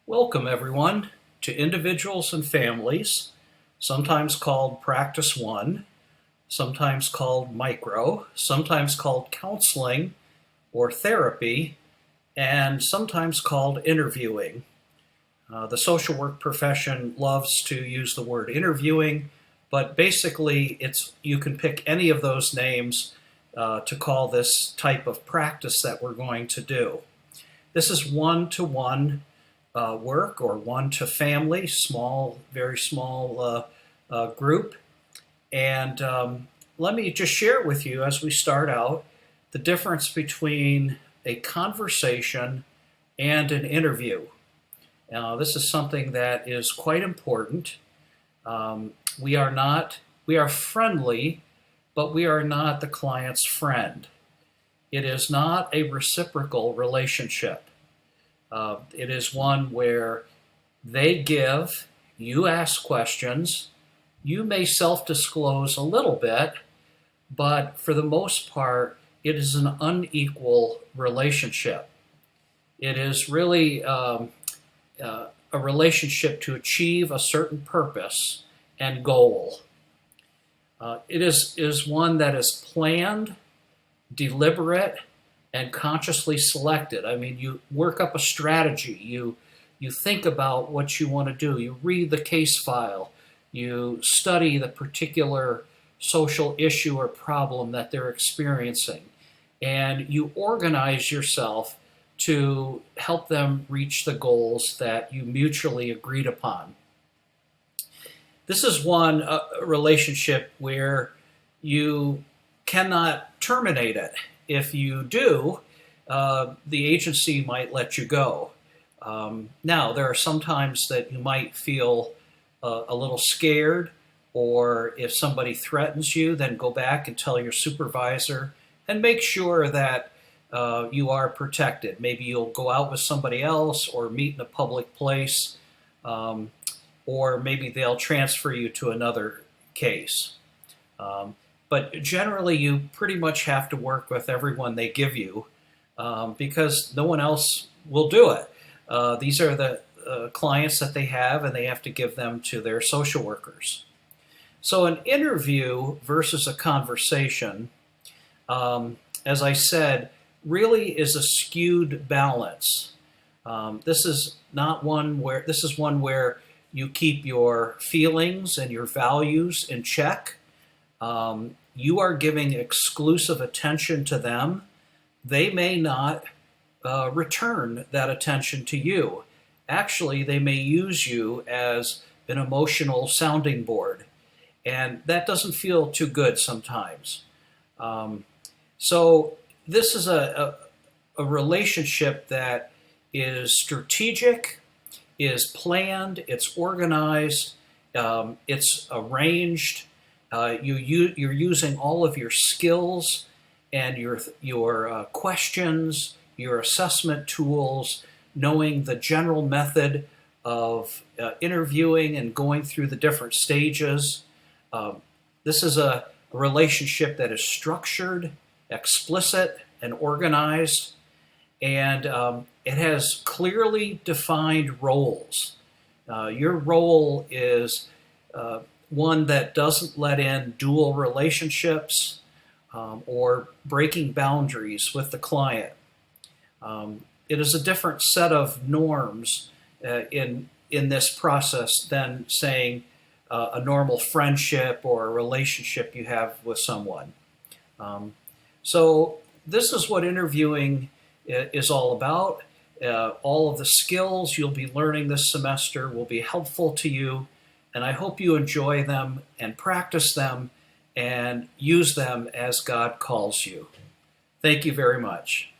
Welcome, everyone, to Individuals and Families, sometimes called Practice One, sometimes called Micro, sometimes called Counseling or Therapy, and sometimes called Interviewing. The social work profession loves to use the word interviewing, but basically you can pick any of those names to call this type of practice that we're going to do. This is one-to-one work or one-to-family, small, very small group. And let me just share with you as we start out the difference between a conversation and an interview. This is something that is quite important. We are friendly, but we are not the client's friend. It is not a reciprocal relationship. It is one where they give, you ask questions, you may self-disclose a little bit, but for the most part, it is an unequal relationship. It is really a relationship to achieve a certain purpose and goal. It is one that is planned, deliberate, and consciously selected. I mean, you work up a strategy. You think about what you want to do. You read the case file. You study the particular social issue or problem that they're experiencing. And you organize yourself to help them reach the goals that you mutually agreed upon. This is one relationship where you cannot terminate it. If you do, the agency might let you go. Now, there are some times that you might feel a little scared, or if somebody threatens you, then go back and tell your supervisor and make sure that you are protected. Maybe you'll go out with somebody else or meet in a public place, or maybe they'll transfer you to another case. But generally, you pretty much have to work with everyone they give you because no one else will do it. These are the clients that they have, and they have to give them to their social workers. So an interview versus a conversation, as I said, really is a skewed balance. This is one where you keep your feelings and your values in check. You are giving exclusive attention to them. They may not return that attention to you. Actually, they may use you as an emotional sounding board, and that doesn't feel too good sometimes. So this is a relationship that is strategic, is planned, it's organized, it's arranged. You're using all of your skills and your questions, your assessment tools, knowing the general method of interviewing and going through the different stages. This is a relationship that is structured, explicit, and organized, and it has clearly defined roles. Your role is one that doesn't let in dual relationships or breaking boundaries with the client. It is a different set of norms in this process than saying a normal friendship or a relationship you have with someone. So this is what interviewing is all about. All of the skills you'll be learning this semester will be helpful to you, and I hope you enjoy them and practice them and use them as God calls you. Thank you very much.